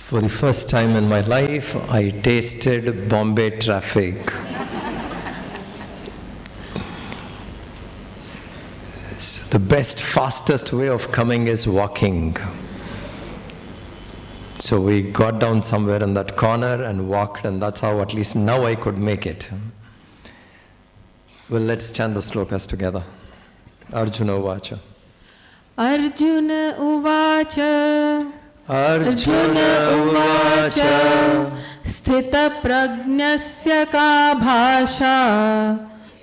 For the first time in my life, I tasted Bombay traffic. The best, fastest way of coming is walking. So we got down somewhere in that corner and walked, and that's how at least now I could make it. Well, let's chant the slokas together. Arjuna Uvacha. Arjuna Uvacha. Arjuna Uvacha. Sthitaprajnasya ka bhasha.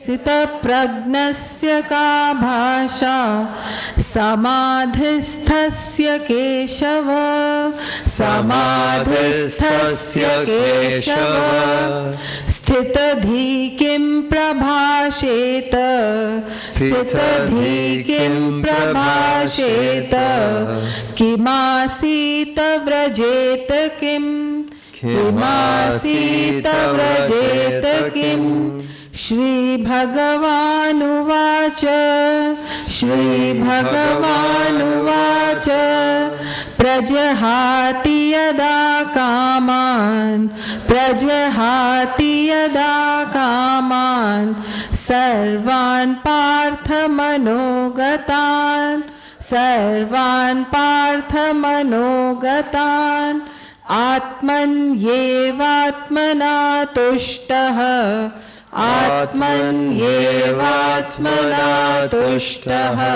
Sthitaprajnasya ka bhasha. Samadhisthasya keshava. Samadhisthasya keshava. Sthitadhi kim prabhasheta. Sthitadhi kim prabhasheta. Kimasita vrajeta kim. Kimasita vrajeta kim. Shri Bhagavan Uvacha. Shri Bhagavan Uvacha. Prajahati yada kaman. Prajahati yada kaman. Sarvan partha manogatan. Sarvan partha manogatan. Atman yevatmana tushtaha. Atman yevatmana tushtaha.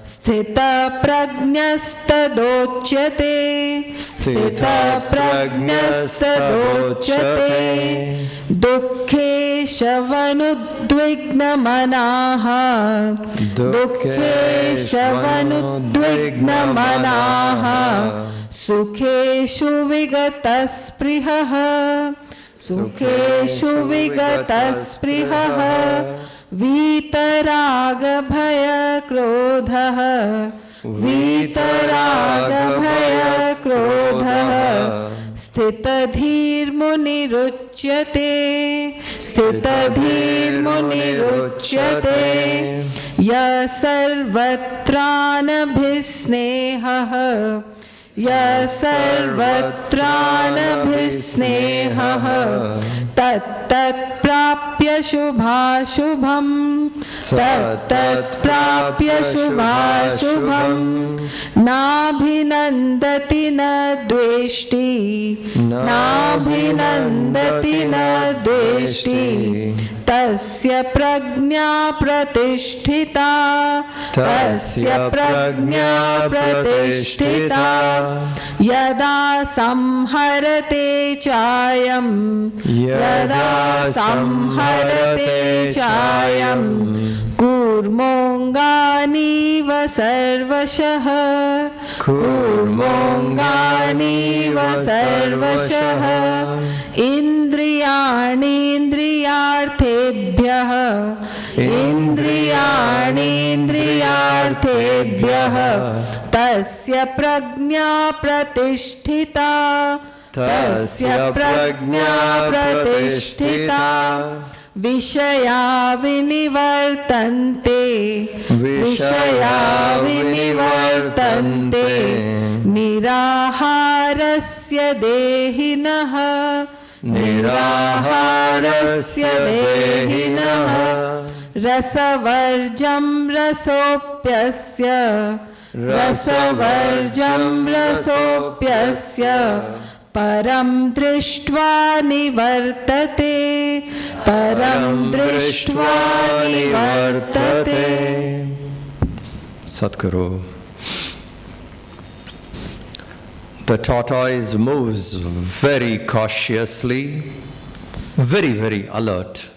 Sthita prajnastadochyate. Sthita prajnastadochyate. Dukkhe shavanudvigna manaha. Dukkhe shavanudvigna manaha. Sukheshu vigatasprihaha. Sukheshu vigatasprihaha. Vitaraga bhaya krodhaha. Vitaraga bhaya krodhaha. Sthitadhir muniruchyate. Sthitadhir muniruchyate. Ya sarvatranabhisnehaha. Ya sarvatranabhisnehaha. Tat tat prapya shubhashubham. Tat tat prapya shubhashubham. Nabhinandati na dveshti. Nabhinandati na dveshti. Tasya prajna pratisthita. Tasya prajna pratisthita. Yada samharate chayam. Yada samharate chayam. Kurmongani va sarvashah. Kurmongani va sarvashah. Indriyani indriyarthebhyah. Indriyani indriyarthebhyah. Tasya prajna pratisthita. Tasya prajna pratisthita. Vishaya vinivartante. Vishaya vinivartante. Niraharasya dehinah. Niraharasya dehinah. Rasavarjam rasopyasya. Rasavarjam rasopyasya. Param drishtva nivartate. Param drishtva nivartate. Sadhguru. The tortoise moves very cautiously, very, very alert.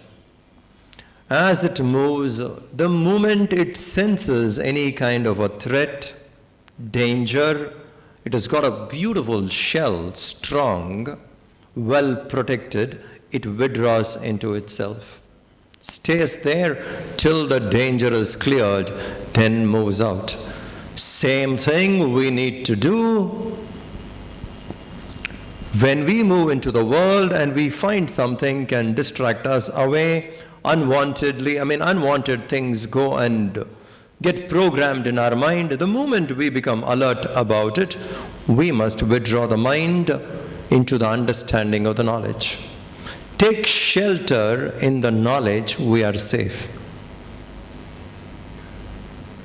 As it moves, the moment it senses any kind of a threat, danger, it has got a beautiful shell, strong, well protected, it withdraws into itself. Stays there till the danger is cleared, then moves out. Same thing we need to do when we move into the world and we find something can distract us away unwantedly. Unwanted things go and get programmed in our mind. The moment we become alert about it, we must withdraw the mind into the understanding of the knowledge. Take shelter in the knowledge, we are safe.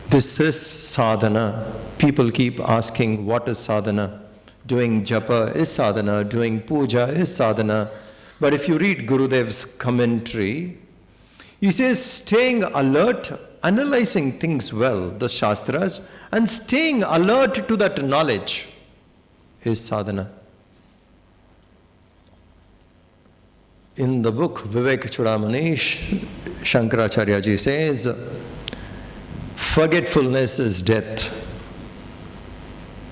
This is sadhana. People keep asking, what is sadhana? Doing japa is sadhana, doing puja is sadhana. But if you read Gurudev's commentary, he says staying alert, analyzing things well, the Shastras, and staying alert to that knowledge is sadhana. In the book Vivek Chudamani, Shankaracharya ji says, forgetfulness is death.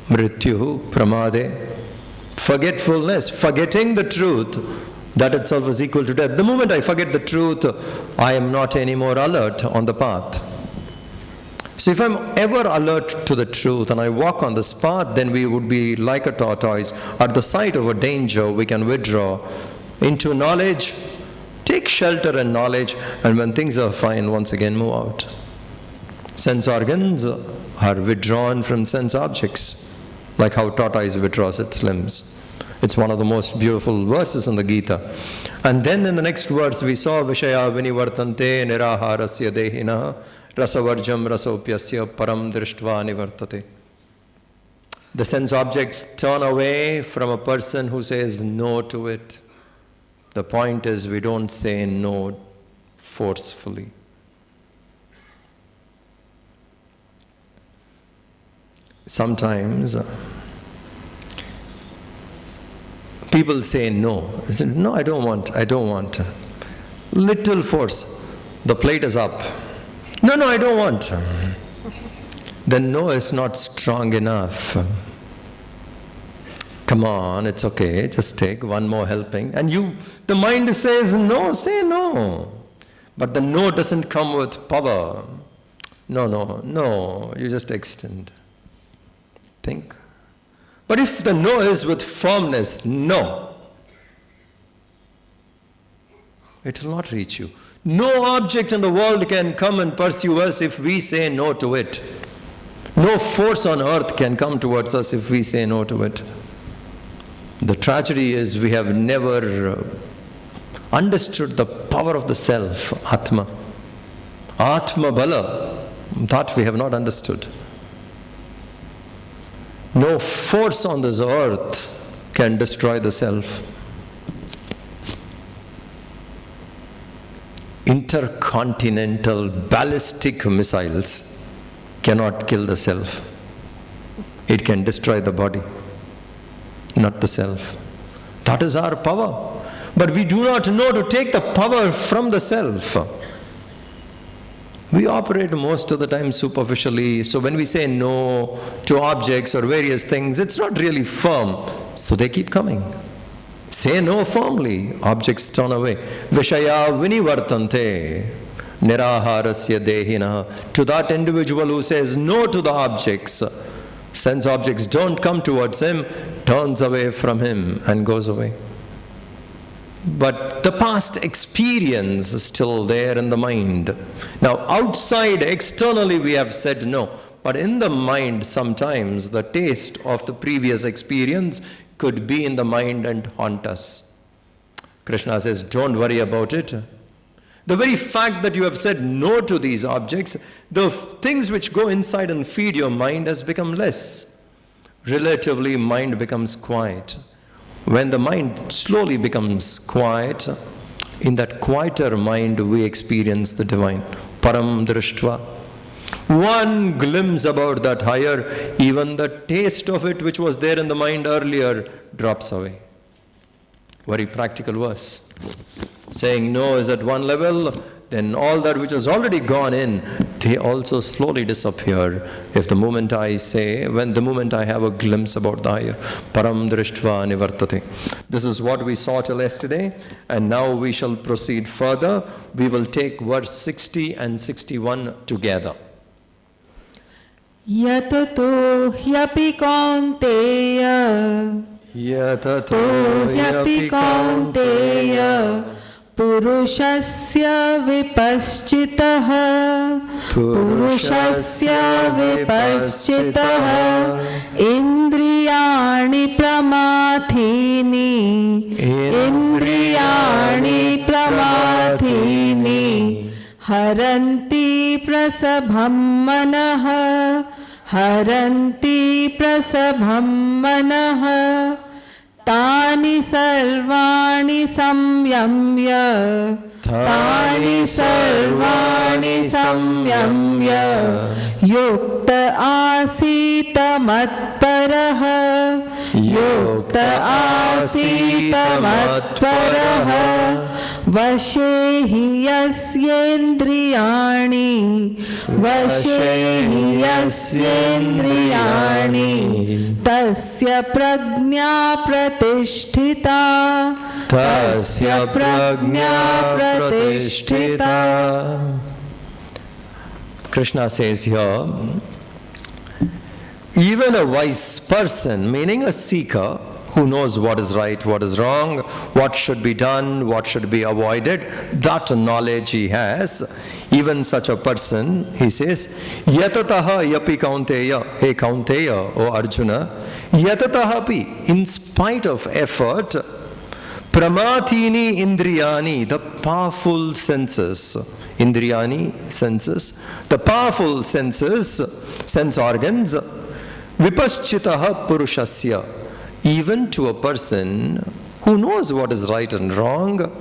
Mrityu pramade. Forgetfulness, forgetting the truth, that itself is equal to death. The moment I forget the truth, I am not anymore alert on the path. So if I'm ever alert to the truth and I walk on this path, then we would be like a tortoise. At the sight of a danger, we can withdraw into knowledge, take shelter in knowledge, and when things are fine, once again move out. Sense organs are withdrawn from sense objects, like how tortoise withdraws its limbs. It's one of the most beautiful verses in the Geeta. And then in the next verse we saw Vishaya vinivartante niraharasya dehina rasavarjam rasopyasya param drishtva nivartate. The sense objects turn away from a person who says no to it. The point is we don't say no forcefully. Sometimes people say no. They say, no, I don't want. Little force. The plate is up. No, I don't want. Then no is not strong enough. Come on, it's okay, just take one more helping. And the mind says no, say no. But the no doesn't come with power. No, you just extend. Think. But if the no is with firmness, no, it will not reach you. No object in the world can come and pursue us if we say no to it. No force on earth can come towards us if we say no to it. The tragedy is we have never understood the power of the self, Atma. Atma Bala, that we have not understood. No force on this earth can destroy the self. Intercontinental ballistic missiles cannot kill the self. It can destroy the body, not the self. That is our power. But we do not know to take the power from the self. We operate most of the time superficially. So when we say no to objects or various things, it's not really firm. So they keep coming. Say no firmly, objects turn away. Vishaya vinivartante niraharasya dehina. To that individual who says no to the objects, sense objects don't come towards him, turns away from him and goes away. But the past experience is still there in the mind. Now outside, externally we have said no. But in the mind sometimes the taste of the previous experience could be in the mind and haunt us. Krishna says, don't worry about it. The very fact that you have said no to these objects, the things which go inside and feed your mind has become less. Relatively, mind becomes quiet. When the mind slowly becomes quiet, in that quieter mind we experience the divine. Param drishtva. One glimpse about that higher, even the taste of it which was there in the mind earlier drops away. Very practical verse. Saying no is at one level, then all that which has already gone in, they also slowly disappear. If the moment I say, when the moment I have a glimpse about the higher, param drishtva nivartate. This is what we saw till yesterday, and now we shall proceed further. We will take verse 60 and 61 together. Yatato hyapi kaunteya Yatato hyapi kaunteya पुरुषस्य विपश्चितः पुरुषस्य विपश्चितः इन्द्रियाणि प्रमाथीनि इन्द्रियाणि प्रमाथीनि हरन्ति प्रसभं मनः हरन्ति प्रसभं मनः तानि सर्वाणि संयम्य तानि सर्वाणि संयम्य युक्त आसीत मत्परः युक्त आसीत मत्परः वशे हि यस्येन्द्रियाणि वशे हि यस्येन्द्रियाणि तस्य प्रज्ञा प्रतिष्ठिता तस्य प्रज्ञा प्रतिष्ठिता. Krishna says here, even a wise person, meaning a seeker, who knows what is right, what is wrong, what should be done, what should be avoided, that knowledge he has. Even such a person, he says, yatataha yapi kaunteya, hey kaunteya, O Arjuna, yatataha pi, in spite of effort, pramathini indriyani, the powerful senses, indriyani, senses, the powerful senses, sense organs, vipaschitaha purushasya, even to a person who knows what is right and wrong,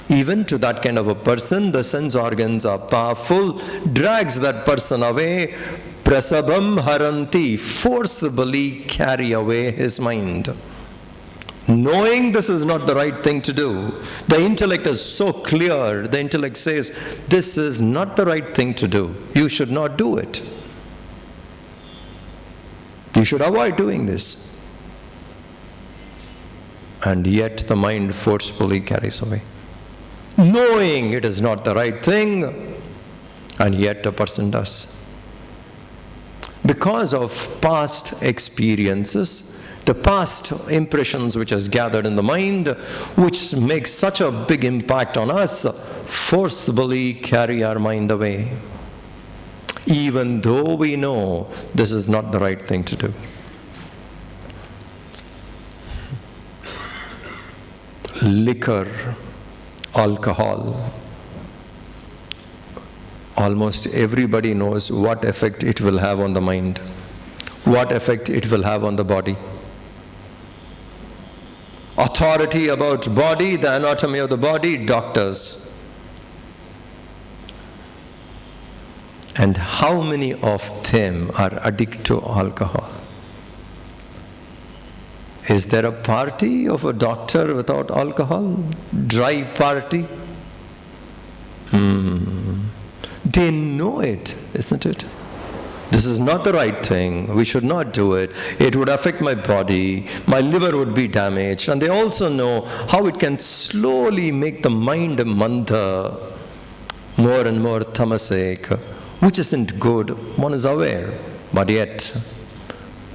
even to that kind of a person, the sense organs are powerful, drags that person away, prasabham haranti, forcibly carry away his mind. Knowing this is not the right thing to do, the intellect is so clear, the intellect says, this is not the right thing to do, you should not do it. You should avoid doing this. And yet the mind forcefully carries away. Knowing it is not the right thing, and yet a person does. Because of past experiences, the past impressions which has gathered in the mind, which makes such a big impact on us, forcibly carry our mind away. Even though we know this is not the right thing to do. Liquor, alcohol, almost everybody knows what effect it will have on the mind, what effect it will have on the body. Authority about body, the anatomy of the body, doctors. And how many of them are addicted to alcohol? Is there a party of a doctor without alcohol? Dry party? They know it, isn't it? This is not the right thing. We should not do it. It would affect my body. My liver would be damaged. And they also know how it can slowly make the mind mantha, more and more tamasik, which isn't good. One is aware. But yet,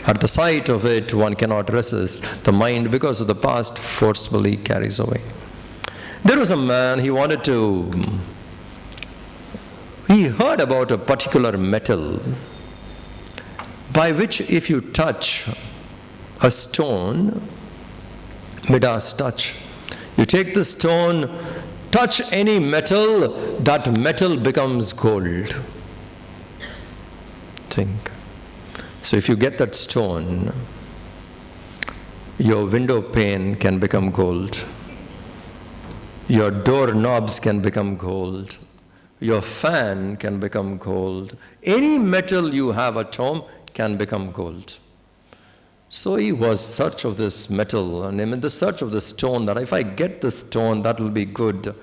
at the sight of it, one cannot resist. The mind, because of the past, forcefully carries away. There was a man, he heard about a particular metal by which if you touch a stone, Midas touch, you take the stone, touch any metal, that metal becomes gold. Think. So if you get that stone, your window pane can become gold. Your door knobs can become gold. Your fan can become gold. Any metal you have at home can become gold. So he was in search of this metal, and in the search of the stone, that if I get the stone, that will be good.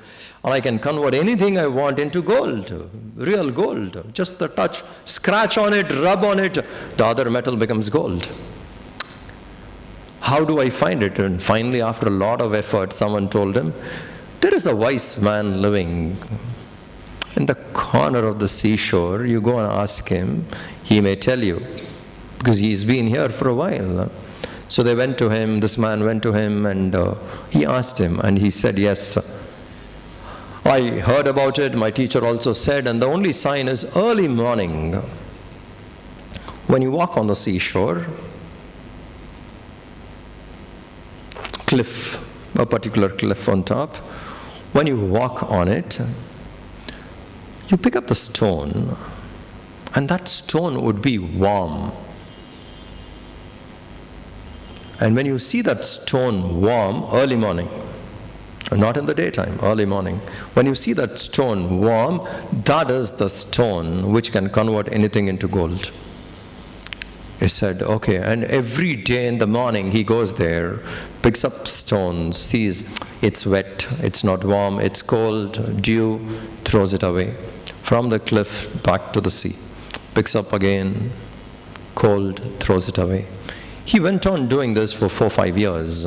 And I can convert anything I want into gold, real gold. Just the touch, scratch on it, rub on it, the other metal becomes gold. How do I find it? And finally, after a lot of effort, someone told him, there is a wise man living in the corner of the seashore. You go and ask him, he may tell you, because he's been here for a while. So they went to him, this man went to him, and he asked him, and he said, yes, I heard about it, my teacher also said, and the only sign is early morning. When you walk on the seashore, cliff, a particular cliff on top, when you walk on it, you pick up the stone, and that stone would be warm. And when you see that stone warm, early morning, not in the daytime, early morning, when you see that stone warm, that is the stone which can convert anything into gold. He said, okay, and every day in the morning he goes there, picks up stones, sees it's wet, it's not warm, it's cold, dew, throws it away. From the cliff back to the sea. Picks up again, cold, throws it away. He went on doing this for 4-5 years.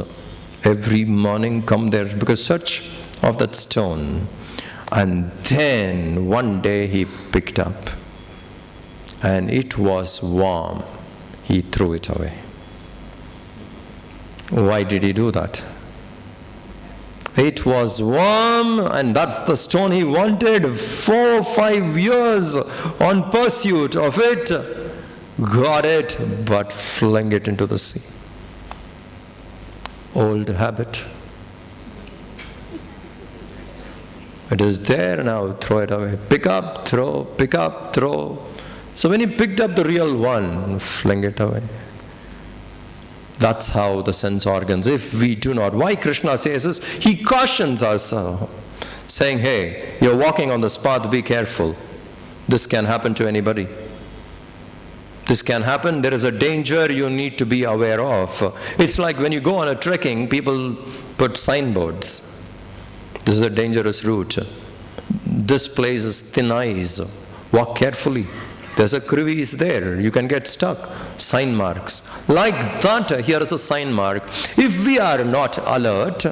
Every morning come there, because search of that stone. And then one day he picked up, and it was warm. He threw it away. Why did he do that? It was warm, and that's the stone he wanted. 4-5 years on pursuit of it, got it, but flung it into the sea. Old habit. It is there now, throw it away. Pick up, throw, pick up, throw. So when he picked up the real one, fling it away. That's how the sense organs, if we do not, why Krishna says this, he cautions us, saying, hey, you're walking on this path, be careful. This can happen to anybody. This can happen, there is a danger you need to be aware of. It's like when you go on a trekking, people put signboards. This is a dangerous route. This place is thin ice. Walk carefully. There's a crevice there. You can get stuck. Sign marks. Like that, here is a sign mark. If we are not alert,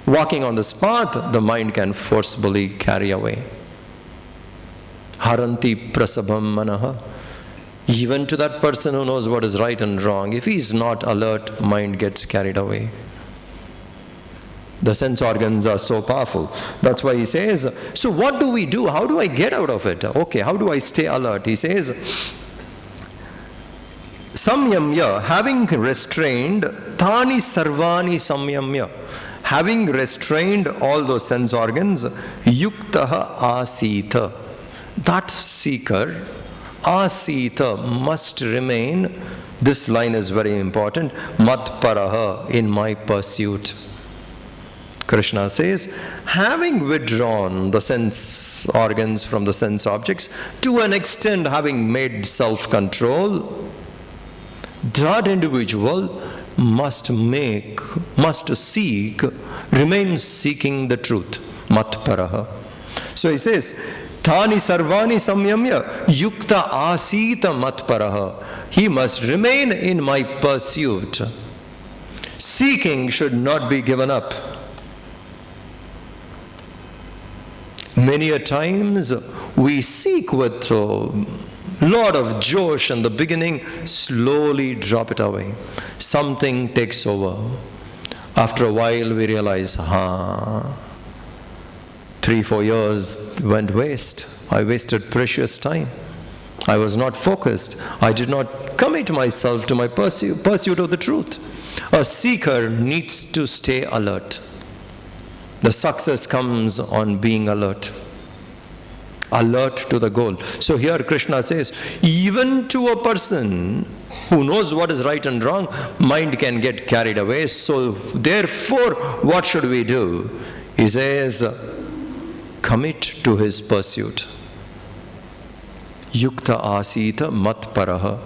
walking on this path, the mind can forcibly carry away. Haranti prasabham manaha. Even to that person who knows what is right and wrong, if he is not alert, mind gets carried away. The sense organs are so powerful. That's why he says, so what do we do? How do I get out of it? Okay, how do I stay alert? He says, samyamya, having restrained, tani sarvani samyamya, having restrained all those sense organs, yuktaha asita. That seeker, asita, must remain, this line is very important, matparaha, in my pursuit. Krishna says, having withdrawn the sense organs from the sense objects, to an extent having made self-control, that individual must seek, remain seeking the truth. Matparaha. So he says, Tani sarvani samyamya yukta asita matparaha. He must remain in my pursuit. Seeking should not be given up. Many a times we seek with a lot of josh in the beginning, slowly drop it away. Something takes over. After a while we realize, 3-4 years went waste. I wasted precious time. I was not focused. I did not commit myself to my pursuit of the truth. A seeker needs to stay alert. The success comes on being alert. Alert to the goal. So here Krishna says, even to a person who knows what is right and wrong, mind can get carried away. So therefore, what should we do? He says, commit to his pursuit. Yukta asita matparaha.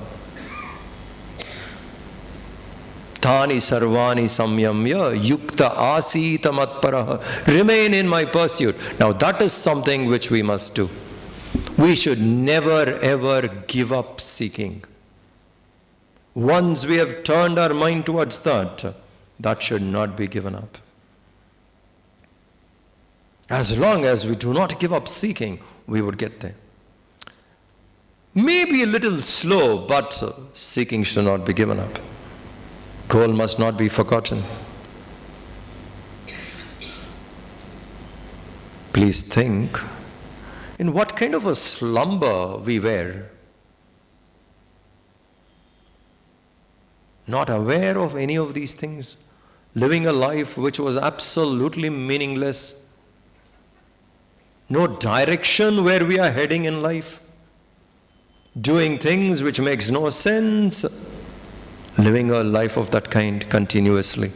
Tani sarvani samyamya yukta asita matparaha. Remain in my pursuit. Now that is something which we must do. We should never ever give up seeking. Once we have turned our mind towards that, that should not be given up. As long as we do not give up seeking, we would get there. Maybe a little slow, but seeking should not be given up. Goal must not be forgotten. Please think in what kind of a slumber we were. Not aware of any of these things, living a life which was absolutely meaningless, no direction where we are heading in life, doing things which makes no sense, living a life of that kind continuously.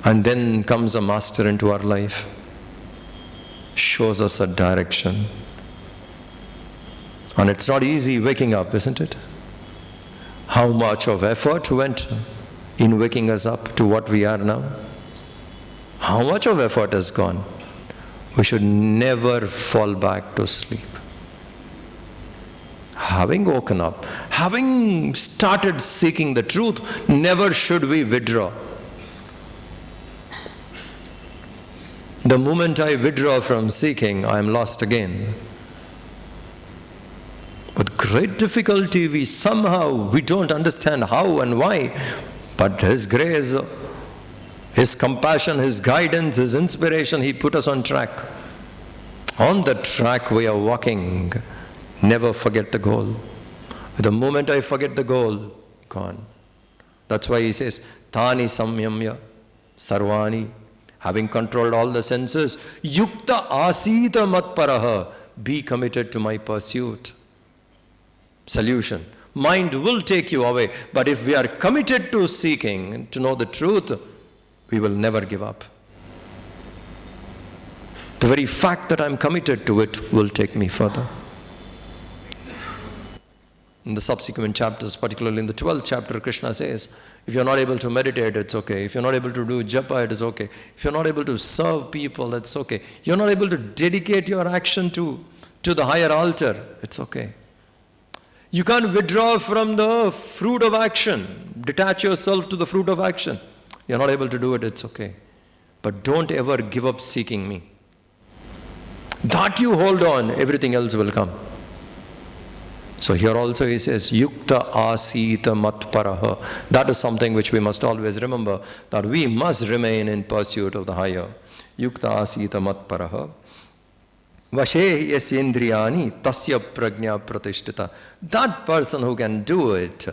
And then comes a master into our life, shows us a direction. And it's not easy waking up, isn't it? How much of effort went in waking us up to what we are now? How much of effort has gone? We should never fall back to sleep. Having woken up, having started seeking the truth, never should we withdraw. The moment I withdraw from seeking, I am lost again. With great difficulty, we don't understand how and why, but His grace, His compassion, His guidance, His inspiration, He put us on track. On the track we are walking. Never forget the goal. The moment I forget the goal, gone. That's why He says, Tani samyamya sarvani, having controlled all the senses, yukta asita matparaha, be committed to my pursuit. Solution. Mind will take you away, but if we are committed to seeking, to know the truth, we will never give up. The very fact that I am committed to it will take me further. In the subsequent chapters, particularly in the 12th chapter, Krishna says, if you're not able to meditate, it's okay. If you're not able to do japa, it is okay. If you're not able to serve people, it's okay. You're not able to dedicate your action to the higher altar, it's okay. You can't withdraw from the fruit of action. Detach yourself to the fruit of action. You're not able to do it, it's okay. But don't ever give up seeking me. That you hold on, everything else will come. So here also he says, Yukta asita matparaha. That is something which we must always remember, that we must remain in pursuit of the higher. Yukta asita matparaha. Vashe yasyendriyani tasya prajna pratishtita. That person who can do it,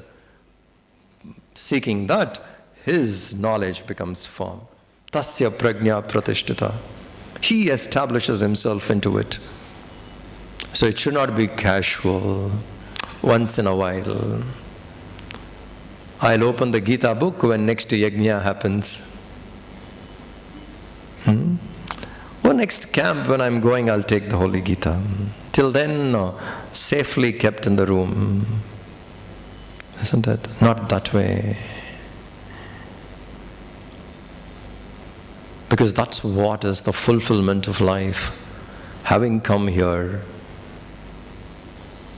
seeking that, his knowledge becomes firm. Tasya prajna pratishtita. He establishes himself into it. So it should not be casual, once in a while. I'll open the Geeta book when next yajna happens. Or next camp when I'm going, I'll take the Holy Geeta. Till then, safely kept in the room. Isn't it? Not that way. Because that's what is the fulfillment of life. Having come here,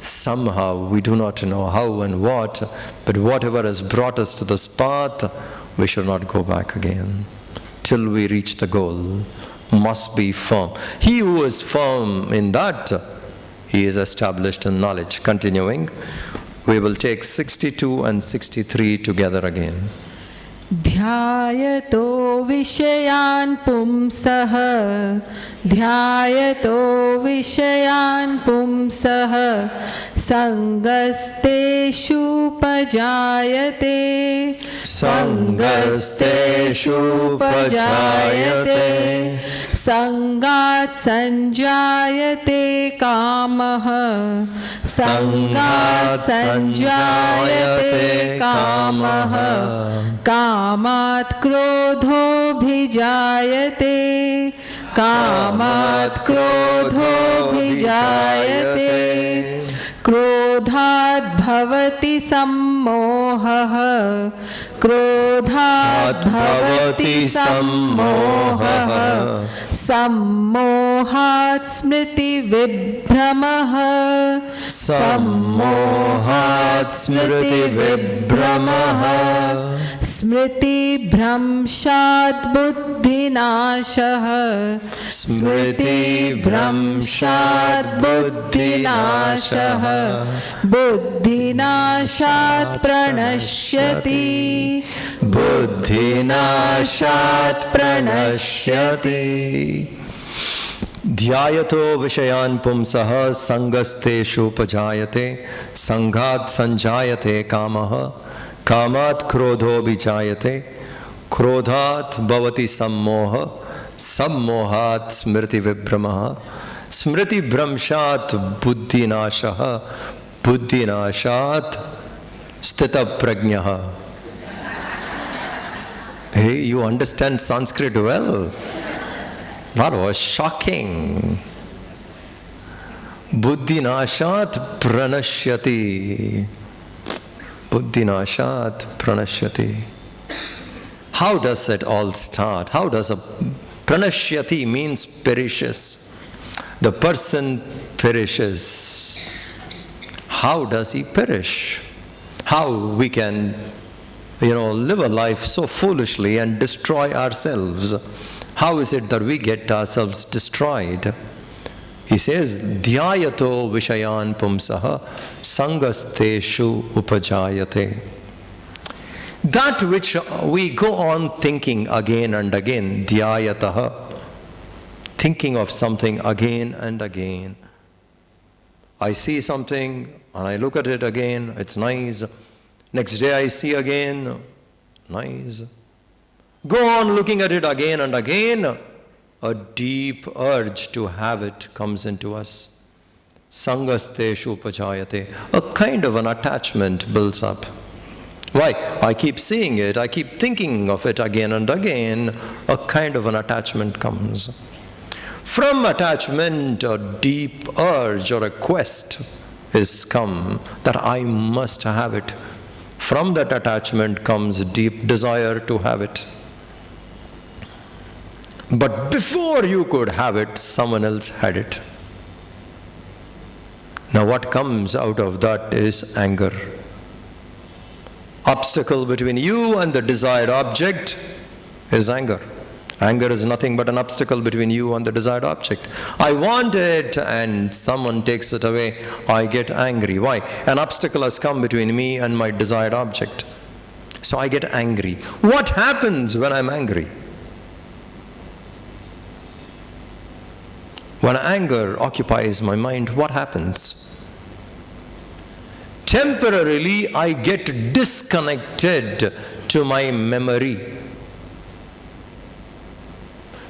somehow, we do not know how and what, but whatever has brought us to this path, we should not go back again. Till we reach the goal, must be firm. He who is firm in that, he is established in knowledge. Continuing, we will take 62 and 63 together again. Dhyayato vishayan pumsah, dhyayato vishayan pumsah, sangasteshu pajayate, sangasteshu pajayate, sangat sanjayate kamah, sangat sanjayate kamah, कामात् क्रोधो भिजायते, कामात् क्रोधो भिजायते, क्रोधात् भवति सम्मोहः, क्रोधात् भवति सम्मोहः, सम्मोहात् स्मृतिविभ्रमः, सम्मोहात् स्मृतिविभ्रमः, स्मृतिभ्रंशात् बुद्धिनाशः, स्मृतिभ्रंशात् बुद्धिनाशः, बुद्धिनाशात् प्रणश्यति, बुद्धिनाशात् प्रणश्यति. Dhyayato vishayan pumsaha sangasteshu pajayate sanghat sanjayate kamaha kamat krodho vichayate krodhat bhavati sammoha sammohat smriti vibramaha smriti bhramshat buddhinashaha buddhinashat Sthitaprajna. Hey, you understand Sanskrit well? That was shocking. Buddhinashat pranashyati. Buddhinashat pranashyati. How does it all start? How does a pranashyati means perishes? The person perishes. How does he perish? How we can, live a life so foolishly and destroy ourselves? How is it that we get ourselves destroyed? He says, Dhyayato vishayan pumsaha sangasteshu upajayate. That which we go on thinking again and again, dhyayataha, thinking of something again and again. I see something and I look at it again, it's nice. Next day I see again, nice. Go on looking at it again and again. A deep urge to have it comes into us. Sangasteshu pachayate. A kind of an attachment builds up. Why? I keep seeing it, I keep thinking of it again and again. A kind of an attachment comes. From attachment, a deep urge or a quest is come that I must have it. From that attachment comes a deep desire to have it. But before you could have it, someone else had it. Now what comes out of that is anger. Obstacle between you and the desired object is anger. Anger is nothing but an obstacle between you and the desired object. I want it and someone takes it away. I get angry. Why? An obstacle has come between me and my desired object. So I get angry. What happens when I'm angry? When anger occupies my mind, what happens? Temporarily, I get disconnected to my memory.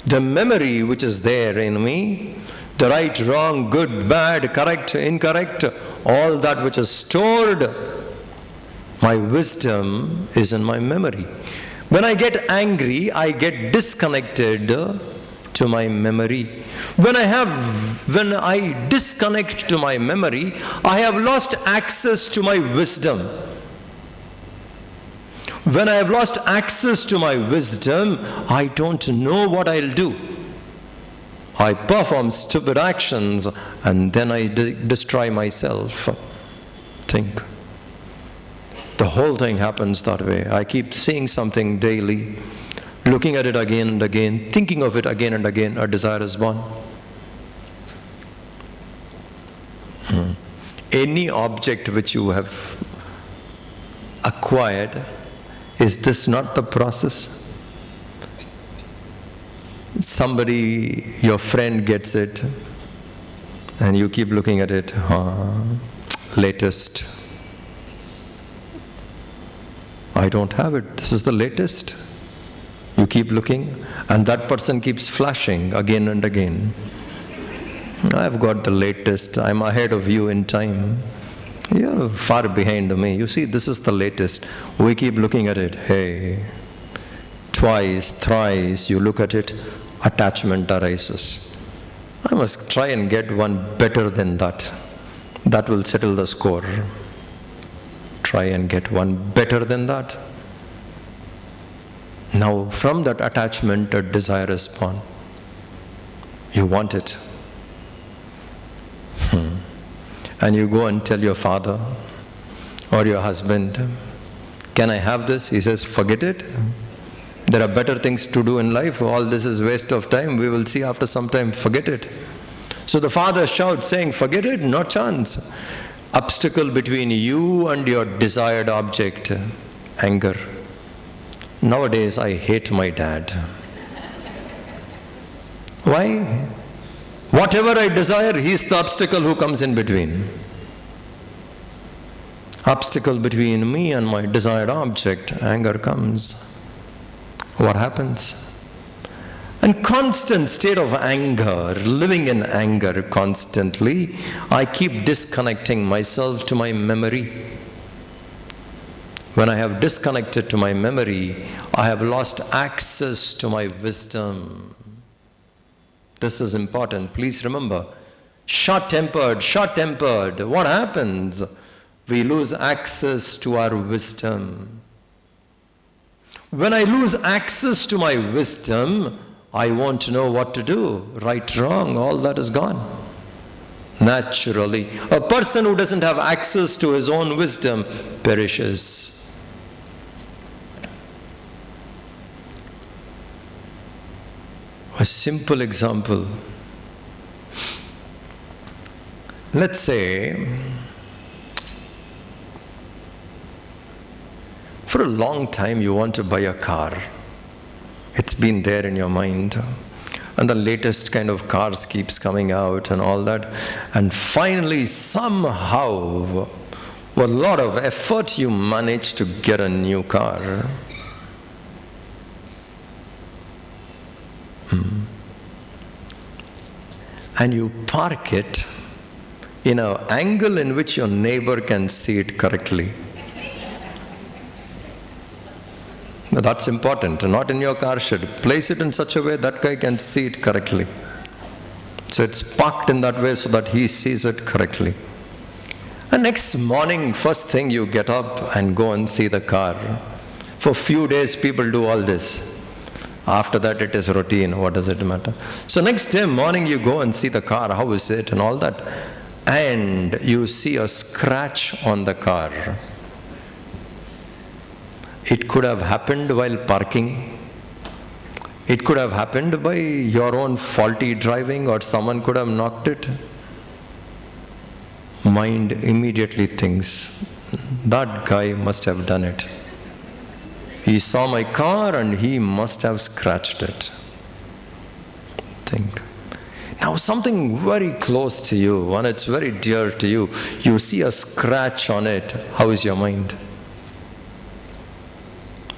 The memory which is there in me, the right, wrong, good, bad, correct, incorrect, all that which is stored, my wisdom is in my memory. When I get angry, I get disconnected to my memory. When I disconnect to my memory, I have lost access to my wisdom. When I have lost access to my wisdom, I don't know what I'll do. I perform stupid actions and then I destroy myself. Think. The whole thing happens that way. I keep seeing something daily, looking at it again and again, thinking of it again and again, a desire is born. Any object which you have acquired, is this not the process? Somebody, your friend gets it, and you keep looking at it, latest. I don't have it, this is the latest. You keep looking, and that person keeps flashing again and again. I've got the latest, I'm ahead of you in time. You're far behind me. You see, this is the latest. We keep looking at it. Hey, twice, thrice, you look at it, attachment arises. I must try and get one better than that. That will settle the score. Try and get one better than that. Now, from that attachment, a desire is born. You want it. And you go and tell your father or your husband, can I have this? He says, forget it. There are better things to do in life. All this is waste of time. We will see after some time. Forget it. So the father shouts saying, forget it, no chance. Obstacle between you and your desired object, anger. Nowadays, I hate my dad. Why? Whatever I desire, he's the obstacle who comes in between. Obstacle between me and my desired object, anger comes. What happens? And constant state of anger, living in anger constantly, I keep disconnecting myself to my memory. When I have disconnected to my memory, I have lost access to my wisdom. This is important. Please remember, short-tempered. What happens? We lose access to our wisdom. When I lose access to my wisdom, I want to know what to do. Right, wrong, all that is gone. Naturally, a person who doesn't have access to his own wisdom perishes. A simple example. Let's say, for a long time you want to buy a car. It's been there in your mind. And the latest kind of cars keeps coming out and all that. And finally, somehow, with a lot of effort, you manage to get a new car. And you park it in an angle in which your neighbor can see it correctly. Now that's important, not in your car shed. Place it in such a way that guy can see it correctly. So it's parked in that way so that he sees it correctly. And next morning, first thing you get up and go and see the car. For a few days people do all this. After that it is routine, what does it matter? So next day morning you go and see the car, how is it and all that. And you see a scratch on the car. It could have happened while parking. It could have happened by your own faulty driving, or someone could have knocked it. Mind immediately thinks, that guy must have done it. He saw my car and he must have scratched it. Think. Now something very close to you, and it's very dear to you, you see a scratch on it. How is your mind?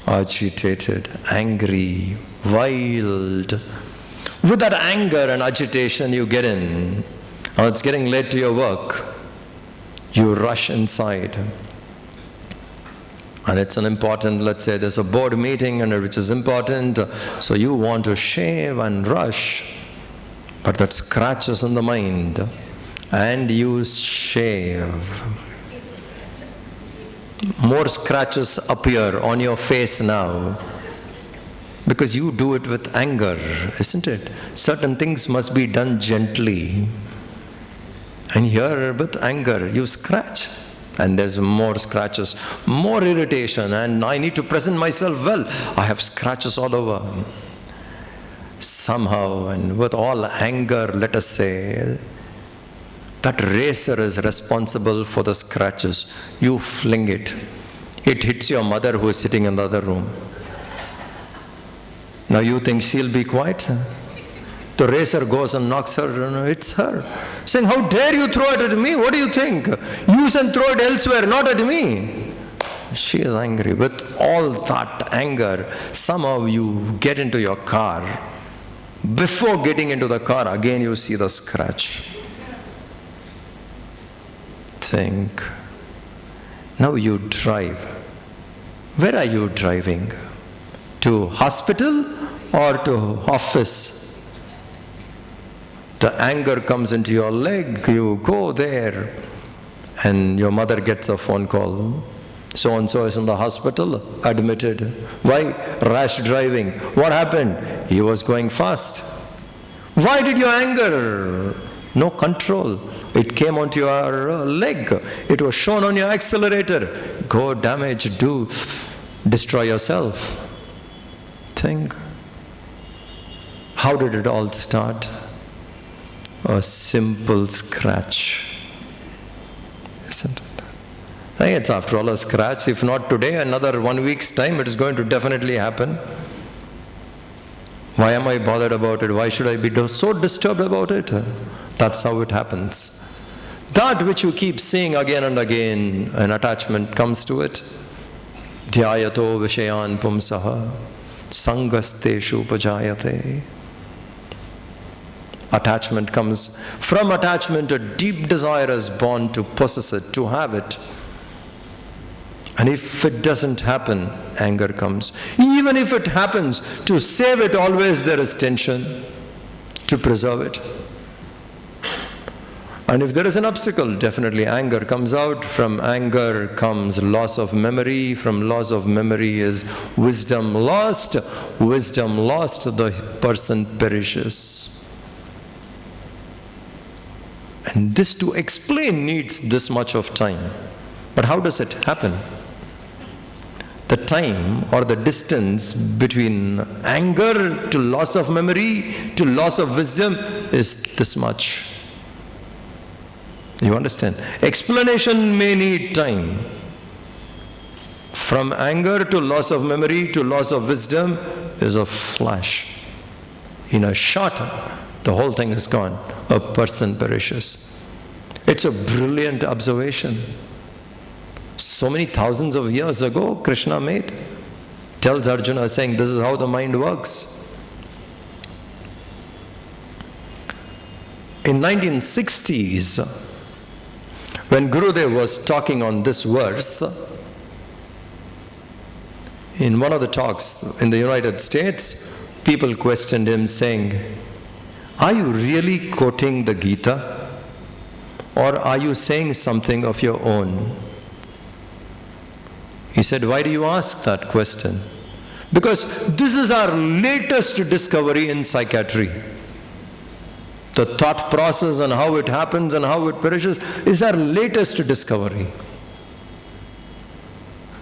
Agitated, angry, wild. With that anger and agitation you get in. Now it's getting late to your work. You rush inside. And it's an important, let's say there's a board meeting and which is important, so you want to shave and rush. But that scratches in the mind. And you shave. More scratches appear on your face now. Because you do it with anger, isn't it? Certain things must be done gently. And here with anger, you scratch. And there's more scratches, more irritation, and I need to present myself well. I have scratches all over. Somehow, and with all anger, let us say, that razor is responsible for the scratches. You fling it. It hits your mother who is sitting in the other room. Now you think she'll be quiet? The razor goes and knocks her, and it's her. Saying, how dare you throw it at me? What do you think? Use and throw it elsewhere, not at me. She is angry. With all that anger, somehow you get into your car. Before getting into the car, again you see the scratch. Think. Now you drive. Where are you driving? To hospital or to office? The anger comes into your leg, you go there, and your mother gets a phone call. So-and-so is in the hospital, admitted. Why? Rash driving. What happened? He was going fast. Why did your anger? No control. It came onto your leg. It was shown on your accelerator. Go damage, do, destroy yourself. Think. How did it all start? A simple scratch, isn't it? I think it's after all a scratch. If not today, another 1 week's time, it is going to definitely happen. Why am I bothered about it? Why should I be so disturbed about it? That's how it happens. That which you keep seeing again and again, an attachment comes to it. Dhyayato vishayan pumsaha sangasteshu upajayate. Attachment comes. From attachment, a deep desire is born to possess it, to have it. And if it doesn't happen, anger comes. Even if it happens, to save it, always there is tension, to preserve it. And if there is an obstacle, definitely anger comes out. From anger comes loss of memory. From loss of memory is wisdom lost. Wisdom lost, the person perishes. And this to explain needs this much of time. But how does it happen? The time or the distance between anger to loss of memory to loss of wisdom is this much. You understand? Explanation may need time. From anger to loss of memory to loss of wisdom is a flash. In a shot, the whole thing is gone. A person perishes. It's a brilliant observation. So many thousands of years ago, Krishna made. Tells Arjuna, saying, this is how the mind works. In 1960s, when Gurudev was talking on this verse, in one of the talks in the United States, people questioned him saying, are you really quoting the Geeta? Or are you saying something of your own? He said, why do you ask that question? Because this is our latest discovery in psychiatry. The thought process and how it happens and how it perishes is our latest discovery.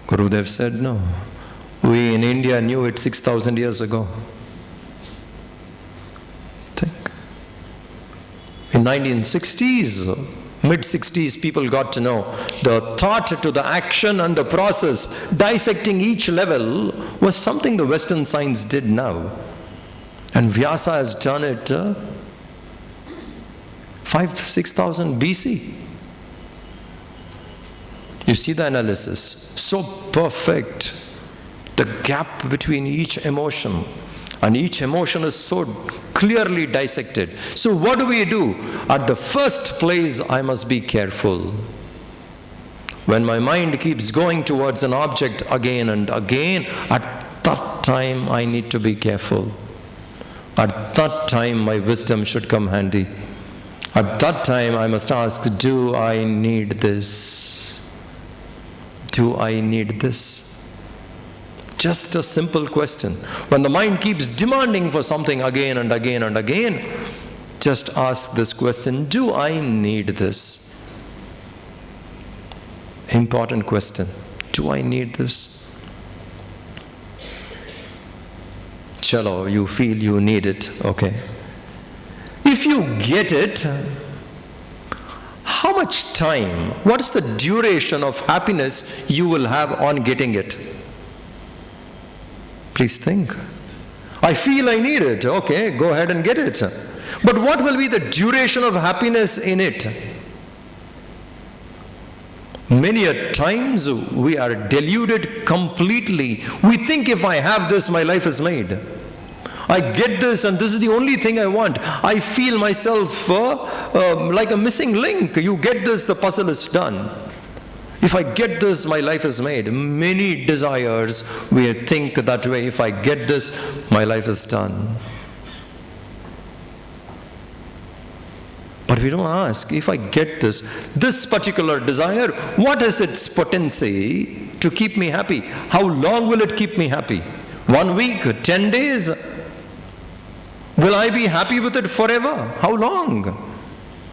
Gurudev said, no. We in India knew it 6,000 years ago. Think. In 1960s, mid-60s, people got to know the thought to the action and the process, dissecting each level, was something the Western science did now. And Vyasa has done it 5,000-6,000 BC. You see the analysis. So perfect. The gap between each emotion. And each emotion is so clearly dissected. So what do? At the first place, I must be careful. When my mind keeps going towards an object again and again, at that time I need to be careful. At that time my wisdom should come handy. At that time I must ask, do I need this? Do I need this? Just a simple question. When the mind keeps demanding for something again and again and again, just ask this question, do I need this? Important question. Do I need this? Chalo, you feel you need it, okay. If you get it, how much time, what is the duration of happiness you will have on getting it? Please think. I feel I need it. Okay, go ahead and get it. But what will be the duration of happiness in it? Many a times we are deluded completely. We think if I have this, my life is made. I get this and this is the only thing I want. I feel myself like a missing link. You get this, the puzzle is done. If I get this, my life is made. Many desires, we think that way. If I get this, my life is done. But we don't ask, if I get this particular desire, what is its potency to keep me happy? How long will it keep me happy? 1 week, 10 days? Will I be happy with it forever? How long?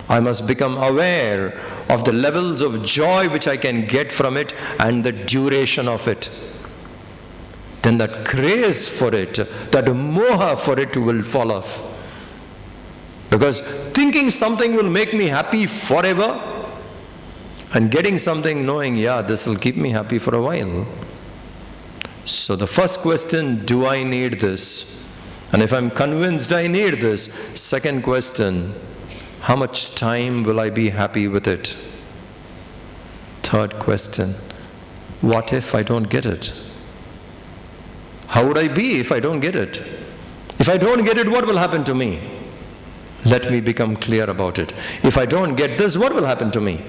I must become aware of the levels of joy which I can get from it and the duration of it. Then that craze for it, that moha for it will fall off. Because thinking something will make me happy forever and getting something knowing, yeah, this will keep me happy for a while. So the first question, do I need this? And if I'm convinced I need this, second question, how much time will I be happy with it? Third question, what if I don't get it? How would I be if I don't get it? If I don't get it, what will happen to me? Let me become clear about it. If I don't get this, what will happen to me?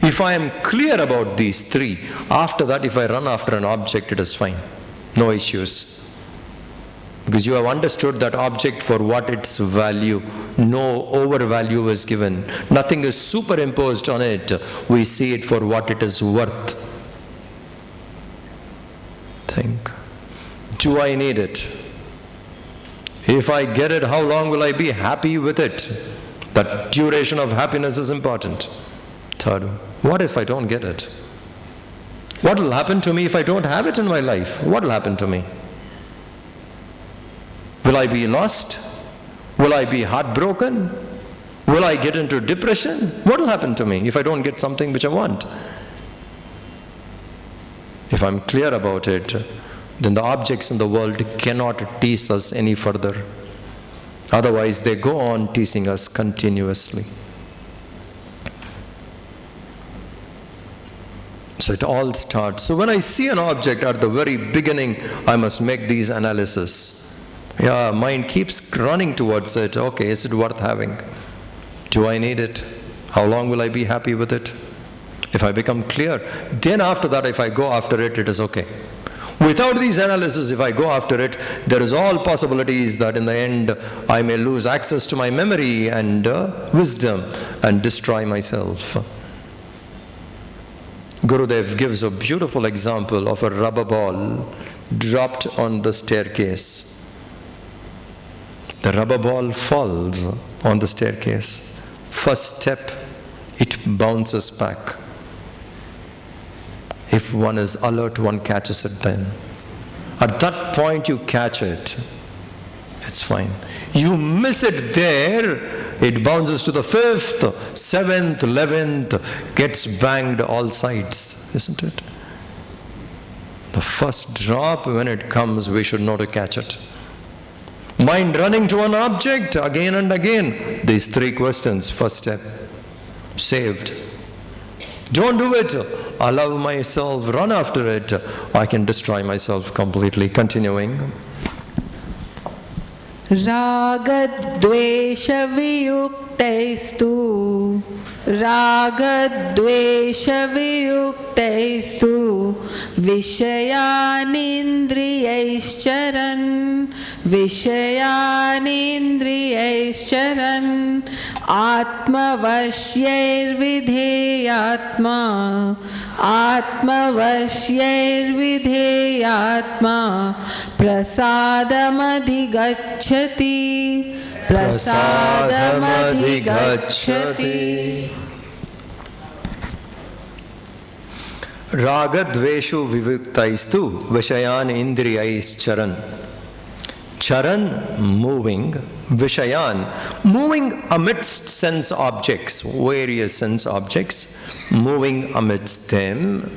If I am clear about these three, after that, if I run after an object, it is fine. No issues. Because you have understood that object for what its value. No overvalue is given. Nothing is superimposed on it. We see it for what it is worth. Think. Do I need it? If I get it, how long will I be happy with it? That duration of happiness is important. Third, what if I don't get it? What will happen to me if I don't have it in my life? What will happen to me? Will I be lost? Will I be heartbroken? Will I get into depression? What will happen to me if I don't get something which I want? If I'm clear about it, then the objects in the world cannot tease us any further. Otherwise, they go on teasing us continuously. So it all starts. So when I see an object at the very beginning, I must make these analyses. Yeah, mind keeps running towards it. Okay, is it worth having? Do I need it? How long will I be happy with it? If I become clear, then after that, if I go after it, it is okay. Without these analysis, if I go after it, there is all possibilities that in the end, I may lose access to my memory and wisdom and destroy myself. Gurudev gives a beautiful example of a rubber ball dropped on the staircase. The rubber ball falls on the staircase. First step, it bounces back. If one is alert, one catches it then. At that point you catch it. It's fine. You miss it there, it bounces to the 5th, 7th, 11th, gets banged all sides, isn't it? The first drop, when it comes, we should know to catch it. Mind running to an object again and again. These three questions, first step, saved. Don't do it. Allow myself, run after it. I can destroy myself completely. Continuing. रागद्वेषवियुक्तैस्तु रागद्वेषवियुक्तैस्तु विषयानिन्द्रियैश्चरन् आत्मवश्यैर्विधेयात्मा प्रसादमधिगच्छति Ragadveshu vivuktaistu vishayan indriyaischcharan. Charan, moving, vishayan, moving amidst sense objects, various sense objects, moving amidst them.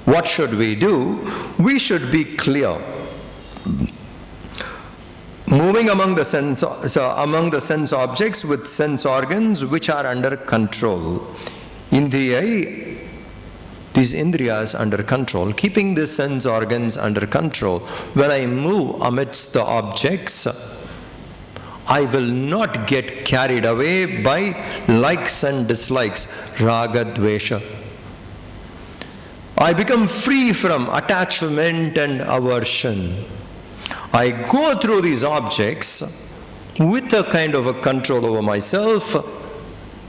What should we do? We should be clear. Moving among the sense objects with sense organs which are under control. Indriyai, these indriyas under control, keeping the sense organs under control. When I move amidst the objects, I will not get carried away by likes and dislikes, raga, dvesha. I become free from attachment and aversion. I go through these objects with a kind of a control over myself,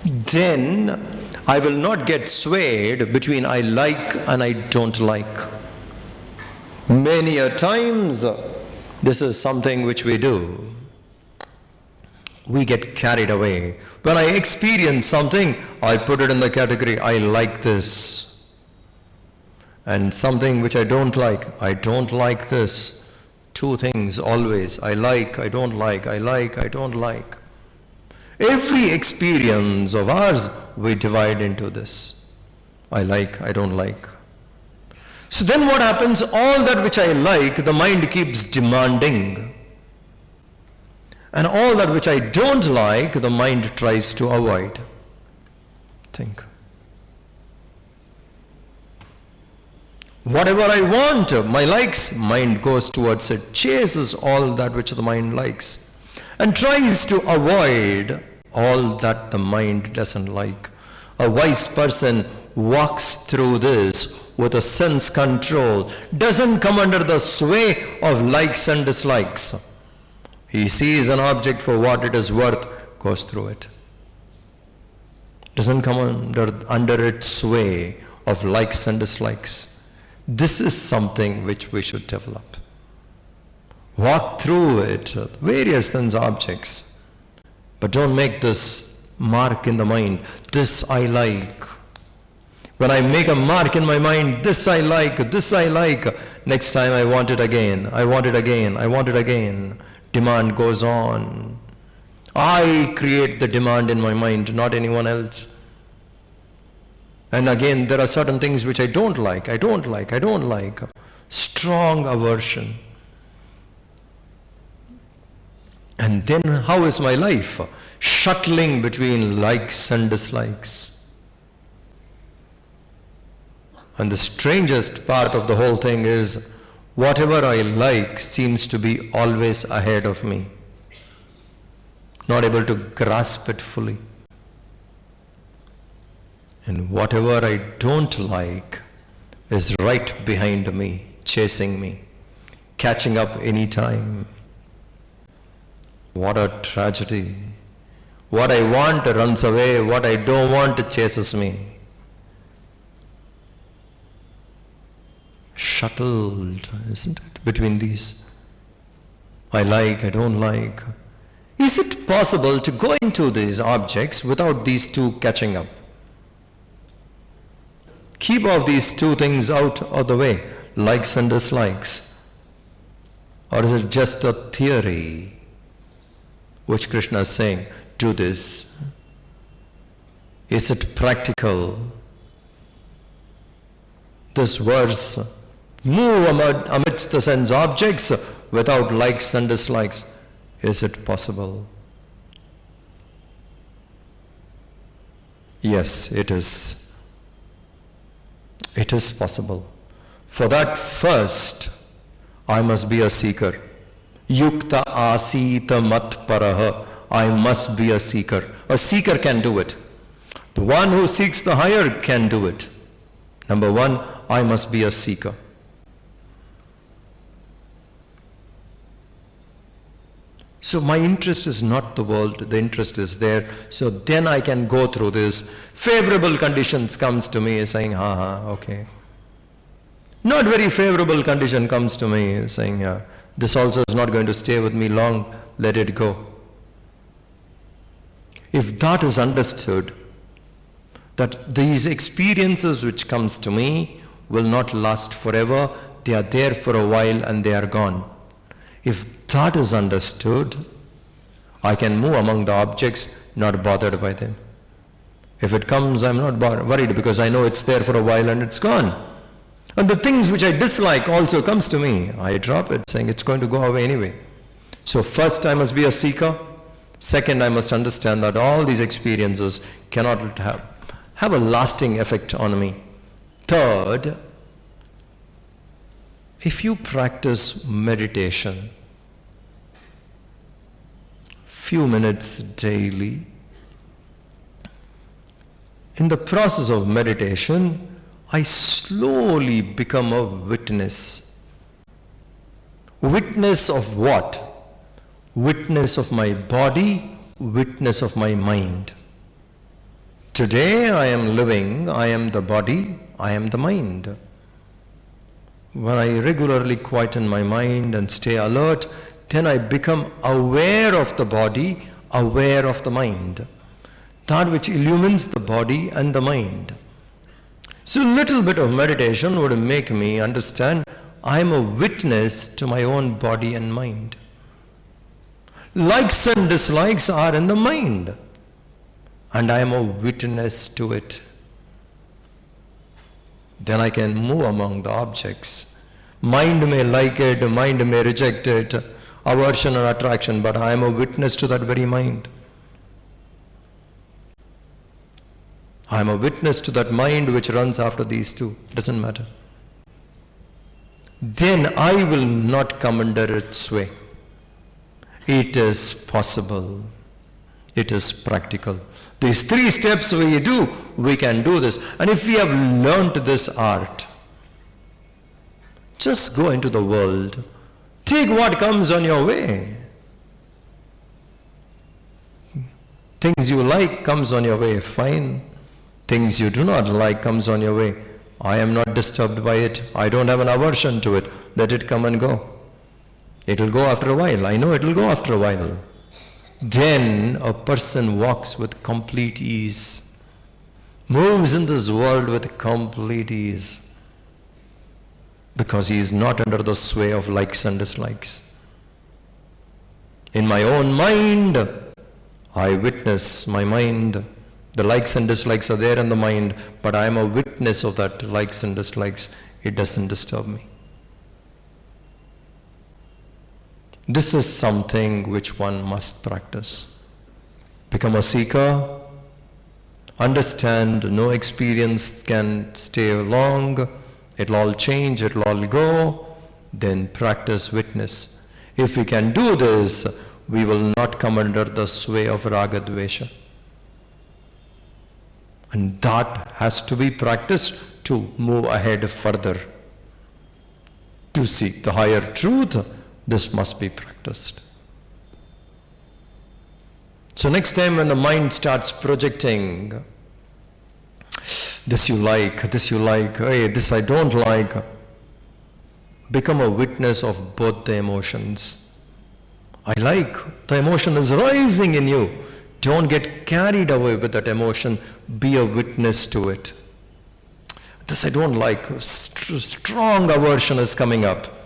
then I will not get swayed between I like and I don't like. Many a times, this is something which we do. We get carried away. When I experience something, I put it in the category, I like this. And something which I don't like this. Two things always, I like, I don't like, I like, I don't like. Every experience of ours, we divide into this. I like, I don't like. So then what happens? All that which I like, the mind keeps demanding. And all that which I don't like, the mind tries to avoid. Think. Whatever I want, my likes, mind goes towards it, chases all that which the mind likes, and tries to avoid all that the mind doesn't like. A wise person walks through this with a sense control, doesn't come under the sway of likes and dislikes. He sees an object for what it is worth, goes through it. Doesn't come under its sway of likes and dislikes. This is something which we should develop. Walk through it, various things, objects. But don't make this mark in the mind, this I like. When I make a mark in my mind, this I like, next time I want it again, I want it again, I want it again. Demand goes on. I create the demand in my mind, not anyone else. And again, there are certain things which I don't like. Strong aversion. And then how is my life? Shuttling between likes and dislikes. And the strangest part of the whole thing is, whatever I like seems to be always ahead of me. Not able to grasp it fully. And whatever I don't like is right behind me, chasing me, catching up any time. What a tragedy. What I want runs away, what I don't want chases me. Shuttled, isn't it, between these? I like, I don't like. Is it possible to go into these objects without these two catching up? Keep all these two things out of the way, likes and dislikes. Or is it just a theory which Krishna is saying, do this? Is it practical? This verse, move amidst the sense objects without likes and dislikes. Is it possible? Yes, it is. It is possible. For that first, I must be a seeker. Yukta asita mat paraha. I must be a seeker. A seeker can do it. The one who seeks the higher can do it. Number one, I must be a seeker. So my interest is not the world, the interest is there. So then I can go through this. Favorable conditions comes to me saying, okay. Not very favorable condition comes to me saying, this also is not going to stay with me long, let it go. If that is understood, that these experiences which comes to me will not last forever, they are there for a while and they are gone. If that is understood, I can move among the objects, not bothered by them. If it comes, I'm not worried because I know it's there for a while and it's gone. And the things which I dislike also comes to me. I drop it, saying it's going to go away anyway. So first I must be a seeker. Second, I must understand that all these experiences cannot have a lasting effect on me. Third, if you practice meditation, few minutes daily, in the process of meditation, I slowly become a witness. Witness of what? Witness of my body, witness of my mind. Today I am living, I am the body, I am the mind. When I regularly quieten my mind and stay alert, then I become aware of the body, aware of the mind. That which illumines the body and the mind. So a little bit of meditation would make me understand I am a witness to my own body and mind. Likes and dislikes are in the mind, and I am a witness to it. Then I can move among the objects. Mind may like it, mind may reject it. aversion or attraction, but I am a witness to that very mind. I am a witness to that mind which runs after these two. It doesn't matter. Then I will not come under its sway. It is possible. It is practical. These 3 steps we do, we can do this. And if we have learned this art, just go into the world. Take what comes on your way. Things you like comes on your way, fine. Things you do not like comes on your way. I am not disturbed by it. I don't have an aversion to it. Let it come and go. It will go after a while. I know it will go after a while. Then a person walks with complete ease, moves in this world with complete ease, because he is not under the sway of likes and dislikes. In my own mind, I witness my mind. The likes and dislikes are there in the mind, but I am a witness of that likes and dislikes. It doesn't disturb me. This is something which one must practice. Become a seeker, understand no experience can stay long, it'll all change, it'll all go, then practice witness. If we can do this, we will not come under the sway of raga dvesha. And that has to be practiced to move ahead further. To seek the higher truth, this must be practiced. So next time when the mind starts projecting, this you like, hey, this I don't like, become a witness of both the emotions. I like, the emotion is rising in you. Don't get carried away with that emotion. Be a witness to it. This I don't like, strong aversion is coming up.